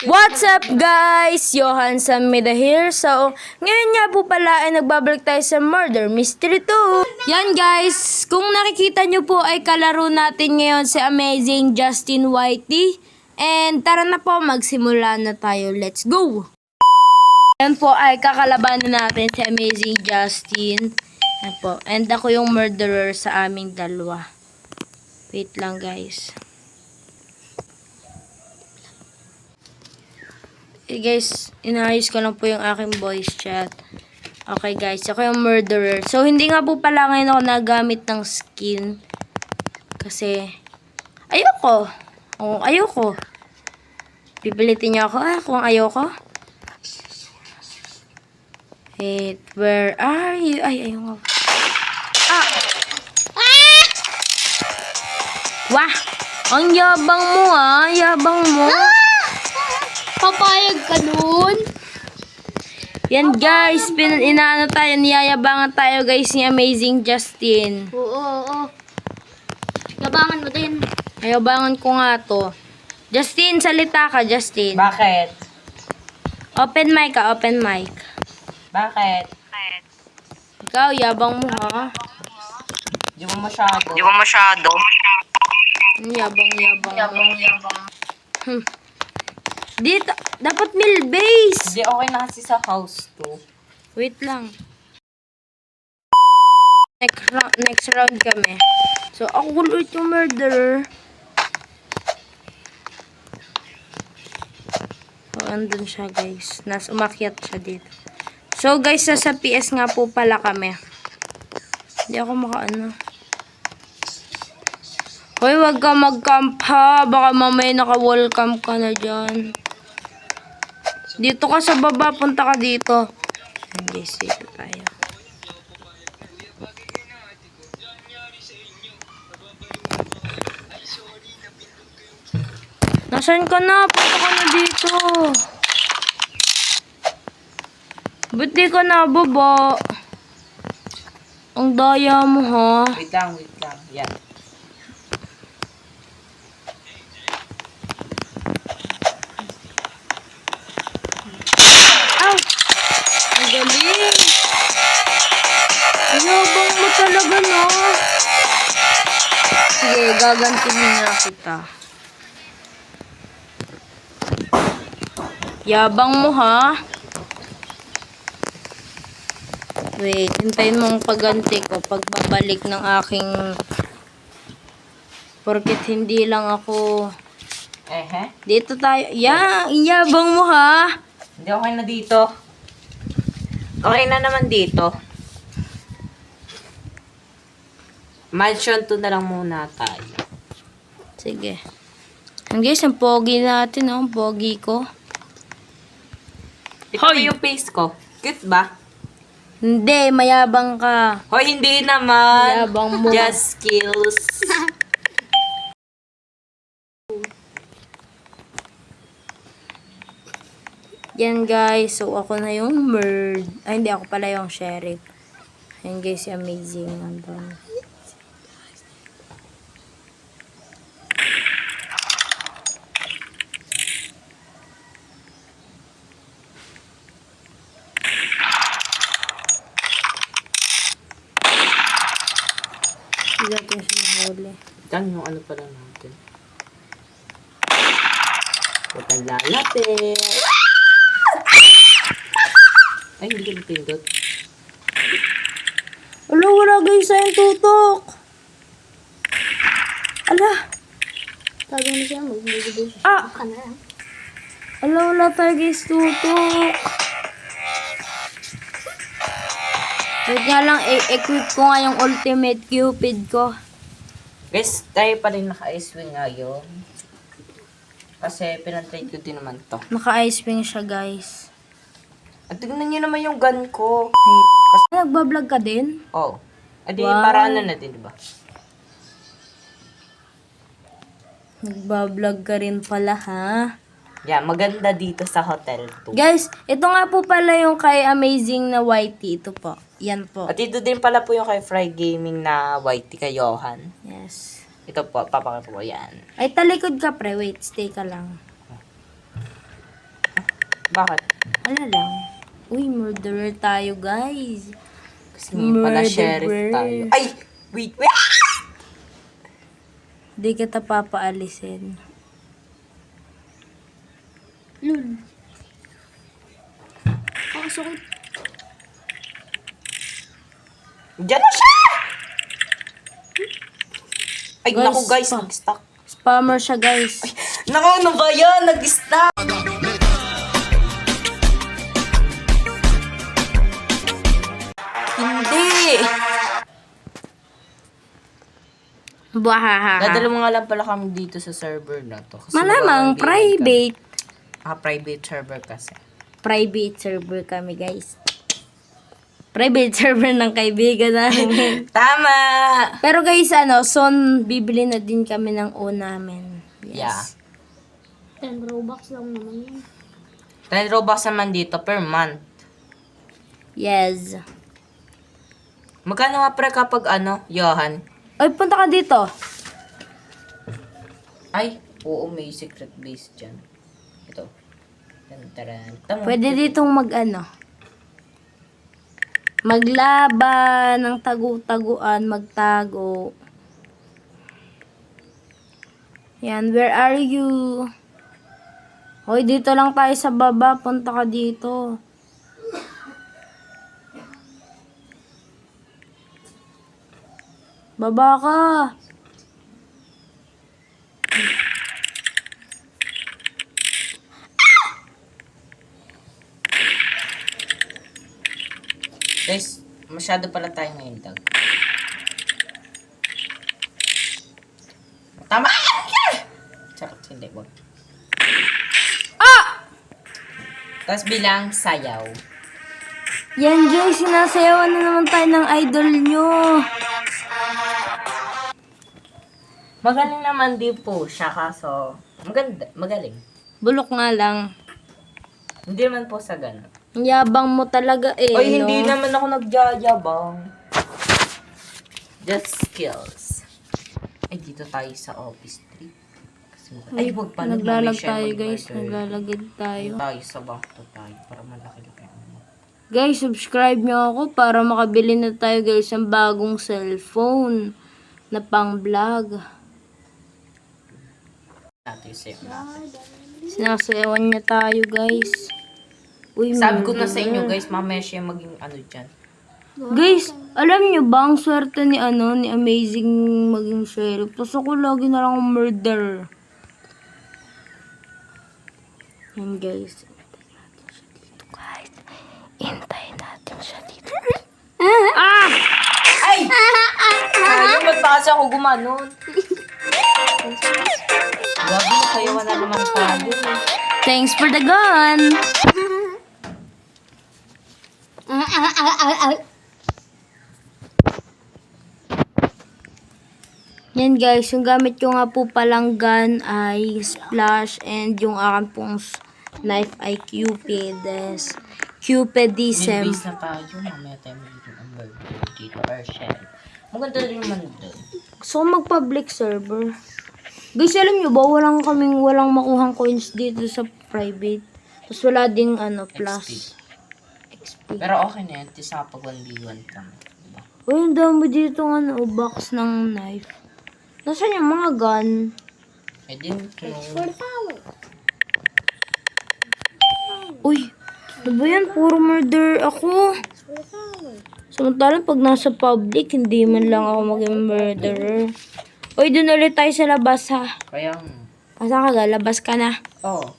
What's up guys? Johan Samida here. So, ngayon nga po pala ay nagbabalik tayo sa Murder Mystery 2. Yan guys, kung nakikita nyo po ay kalaro natin ngayon si Amazing Justin Whitey. And tara na po, magsimula na tayo. Let's go! Yan po ay kakalabanan natin si Amazing Justin. Yan po. And ako yung murderer sa aming dalawa. Wait lang guys. Guys, inaayos ko lang po yung aking voice chat. Okay guys, ako yung murderer. So, hindi nga po pala ngayon ako nagamit ng skin. Kasi, ayoko. Ayoko. Pipilitin niyo ako kung ayoko. Wait, where are you? Ay, ayoko. Wah! Ang yabang mo yabang mo. Papayag ka nun? Yan guys, inaano tayo, niyayabangan tayo guys ni Amazing Justin. Oo. Labangan mo din. Ayabangan ko nga to. Justin, salita ka Justin. Bakit? Open mic ka, open mic. Bakit? Ikaw, yabang mo ha. Di mo masyado. Yabang. Dito, dapat mill base. Hindi, okay na kasi sa house to. Wait lang. Next round kami. So, ako ulit yung murderer. So, andun siya guys. Umakyat siya dito. So, guys, sa PS nga po pala kami. Hindi ako makaano. Hoy, wag ka mag-camp ha. Baka mamaya naka-wall camp ka na dyan. Dito ka sa baba. Punta ka dito. Guys, dito tayo. Nasaan ka na? Punta ka na dito. Ba't di ka nababa? Ang daya mo ha. Wait lang. Yan. Ang galing. Ayabang mo talaga no. Sige, gagantiin na kita. Yabang mo ha. Wait, hintayin mo ang pagganti ko pagbabalik ng aking... Porket hindi lang ako... Dito tayo. Yabang mo ha. Hindi, okay na dito. Okay na naman dito. Mansion 2 na lang muna tayo. Sige. Ang guys, ang pogi natin ang pogi ko. Ito ba yung face ko? Cute ba? Hindi, mayabang ka. Hoy, hindi naman. Yabang mo. Just skills. Yan guys, so ako na yung Ay, hindi, ako pala yung sheriff. Yan guys, si Amazing. Nandun. Hindi natin siya mahuli. Yan yung ano pala natin. Huwag kang lalapit. Ay, hindi ka napindot. Ala, wala guys, sayang tutok. Ala. Tago na siya, magbibigay siya. Ah! Ka na. Ala, wala tayo guys, tutok. Wait nga lang, equip ko nga yung ultimate cupid ko. Guys, tayo pa rin naka-ice wing ngayon. Kasi pinantrade ko din naman to. Naka-ice wing siya guys. At tignan nyo naman yung gun ko. Wait. Nagbablog ka din? Oh. Adi, Wow. para ano na din, diba? Nagbablog ka rin pala ha. Yeah, maganda dito sa hotel to. Guys, ito nga po pala yung kay Amazing na Whitey. Ito po. Yan po. At ito din pala po yung kay Fry Gaming na Whitey kay Johan. Yes. Ito po, papakita po yan. Ay, talikod ka pre. Wait, stay ka lang. Bakit? Ano lang. Uy, murderer tayo, guys. Kasi nga pala sheriff tayo. Ay! Wait, wait! Di kita papaalisin. Lul. Kakasakit. Diyan na siya! Ay, Guys, naku guys, pa. nag-stuck. Spammer siya, guys. Naku, ano ba yan? Nag-stuck! Hindi! Bahahaha. Dadala mo nga lang pala kami dito sa server na to. Kasi Malamang naglalagay private. kami. Private server kasi. Private server kami, guys. Private server ng kaibigan namin. Tama! Pero guys, soon bibili na din kami ng O namin. Yeah. Yes. 10 Robux lang naman yun. 10 Robux naman dito per month. Yes. Magkano nga pre kapag Johan? Ay, punta ka dito. Ay, oo, may secret base dyan. Ito. Taran. Tama. Pwede ditong maglaban ng tagu-taguan, magtago. Yan, where are you? Hoy, dito lang tayo sa baba. Punta ka dito. Baba ka. Guys, masyado pala tayo ngayon dag. Tama! Charot, hindi. Wag. Tapos bilang sayaw. Yan guys, sinasayawan na naman tayo ng idol nyo. Magaling naman din po siya kaso magaling. Bulok nga lang. Hindi naman po sa ganun. Ang yabang mo talaga Oy, no? hindi naman ako nagjayabang. Just skills. Ay, dito tayo sa office 3. Ay, wag pa. Naglalag tayo guys, naglalagid tayo. Tayo sa bangko tayo para malaki lang. Guys, subscribe nyo ako para makabili na tayo guys ng bagong cellphone na pang vlog. Natin sa'yo. Sinasayawan niya tayo guys. Uy, Sabi ko na murderer. sa inyo guys, mamaya siya maging dyan. Guys, alam nyo ba ang swerte ni ni Amazing maging sheriff? Tapos ako lagi na lang ang murderer. Yan guys. Hintayin natin siya dito. Ay! Sayang, ba't pa kasi ako gumanon? Grabe na kayo, wala naman tayo. Thanks for the gun! Yan guys, yung gamit ko nga po palang gun ay splash and yung akin pong knife ay Cupid's. Cupidism. Nilibis na tayo, mamaya tayo magiging ang burger dito or shell. Maganda rin naman doon. Gusto ko mag-public server. Guys, alam nyo ba, walang makuhang coins dito sa private. Tapos wala ding plus. XP. Pero okay na yan, tis pag 1v1 kami. Diba? Uy, ang dami dito box ng knife. Nasaan yung mga gun? Eh din, Uy, ano ba yan? Puro murder ako. Samantalang pag nasa public, hindi man lang ako maging murderer. Uy, dun ulit tayo sa labas ha. kaya Asa ka ga? Labas ka na. oh.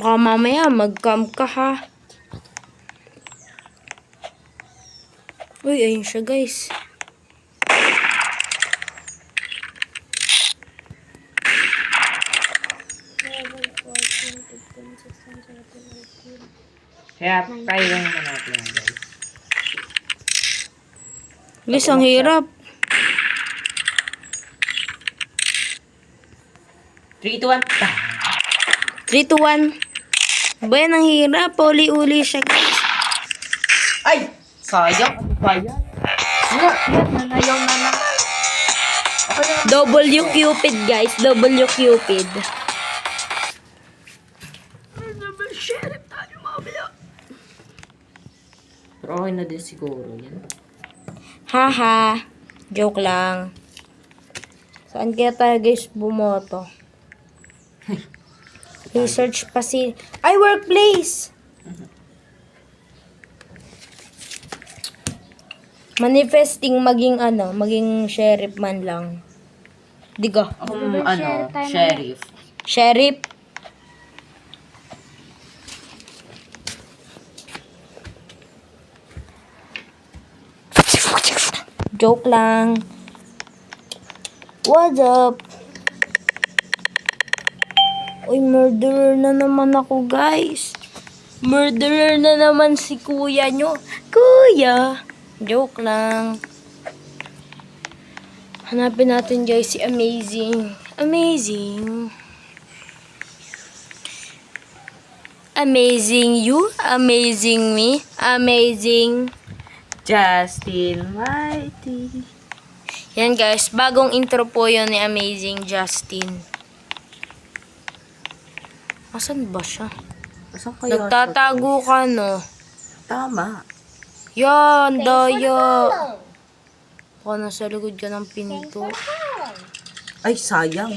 Baka mamaya mag-cam ka ha. Uy, ayun siya guys. Kaya kaya naman natin yan guys. Guys, ang hirap. 3, 2, 1. 3, 2, 1. Ba yan, ang hirap. Uli-uli siya guys. Ay! Sayang, ano ba yan? Nanayaw na lang. W Cupid, guys. W Cupid. Pero okay na din siguro yan. Haha. Joke lang. Saan kaya tayo, guys, bumoto? Research pa si... Ay, workplace! Manifesting maging sheriff man lang. Diga. Sheriff. Sheriff. Joke lang. What's up? Uy, murderer na naman ako, guys. Murderer na naman si kuya nyo. Kuya! Joke lang. Hanapin natin, guys, si Amazing. Amazing. Amazing you. Amazing me. Amazing. Justin Mighty. Yan, guys. Bagong intro po yun ni Amazing Justin. Asan ba siya? Saan kaya Nagtatago ka, no? Tama. Yan, daya. Baka nasa likod ka ng pinto. Ay, sayang.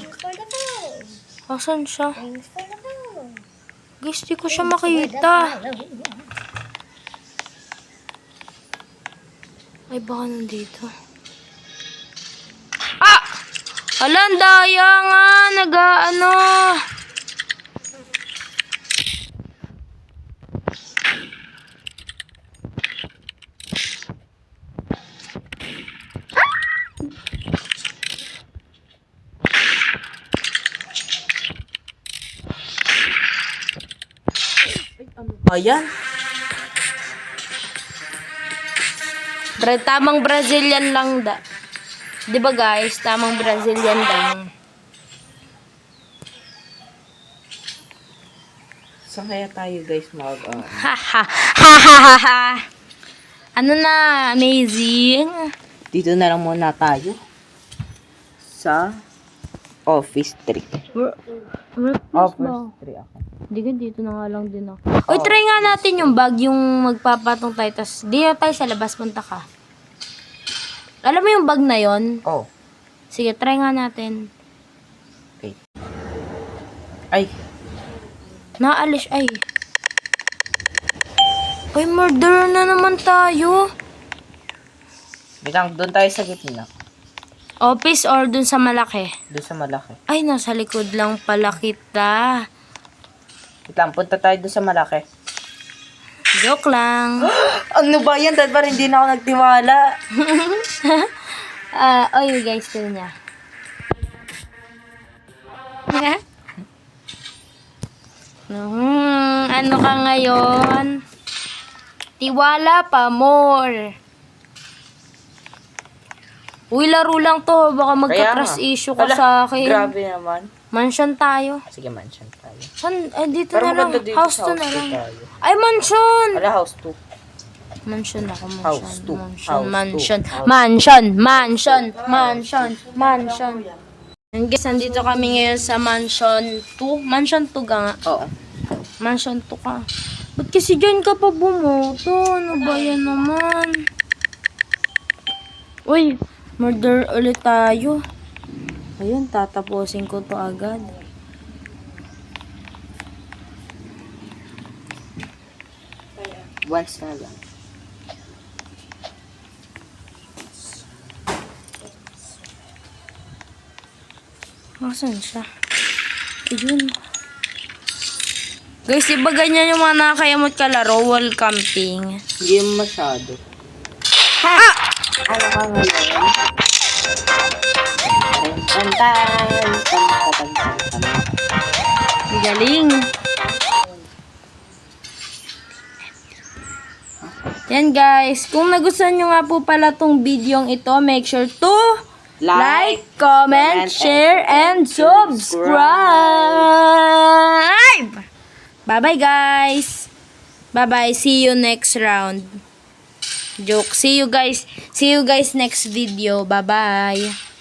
Asan siya? Guys, di ko siya makita. Ay, baka nandito. Ah! Alam, daya nga. Nag-ano. Ayan. Tamang Brazilian lang da. 'Di ba, guys? Tamang Brazilian lang. Saan kaya tayo, guys, Ha ha ha ha ha. Ano na, Amazing? Dito na lang muna tayo. Sa Office 3. Office 3 ako. Hindi ka, dito na nga lang din ako. Uy, try nga natin yung bag, yung magpapatong tayo. Tas, di na tayo sa labas, punta ka. Alam mo yung bag na yon? Oh. Sige, try nga natin. Okay. Ay. Naalis, ay. Ay, murder na naman tayo. Bilang, doon tayo sa gitna. Office or dun sa malaki? Doon sa malaki. Ay, nasa likod lang pala kita. Wait lang, punta tayo doon sa malaki. Joke lang. Ano ba yan? Dahil parang hindi na ako nagtiwala. Oy, guys, ito niya. Ano ka ngayon? Tiwala pa more. Uy, laro lang to. Baka magka-trust issue ka Ala, sa akin. Grabe naman. Mansion tayo. Sige, mansion tayo. San? Ay, dito Pero na lang. maganda dito House sa 2 na house lang. tayo. Ay, mansion! Ala, house 2. Mansion ako, mansion. House two. Mansion, House mansion. two. Mansion, mansion, mansion, mansion. And guys, nandito kami ngayon sa mansion 2. Mansion 2 ka nga. Oo. Mansion 2 ka. Ba't kasi dyan ka pa bumoto? Ano ba yan naman? Uy, murder ulit tayo. Ayun, tatapusin ko to agad. Once na lang. Asan siya? Ayun. Guys, iba ganyan yung mga nakakayamot kalaro, wall camping. Hindi mo masyado. Ha! Ano ka ngayon? Tan-tan! Tan-tan-tan-tan. Galing. Yan guys, kung nagustuhan nyo nga po pala tong videong ito, make sure to like, comment, share, and subscribe! Bye-bye guys! Bye-bye, see you next round. Joke, see you guys next video. Bye-bye!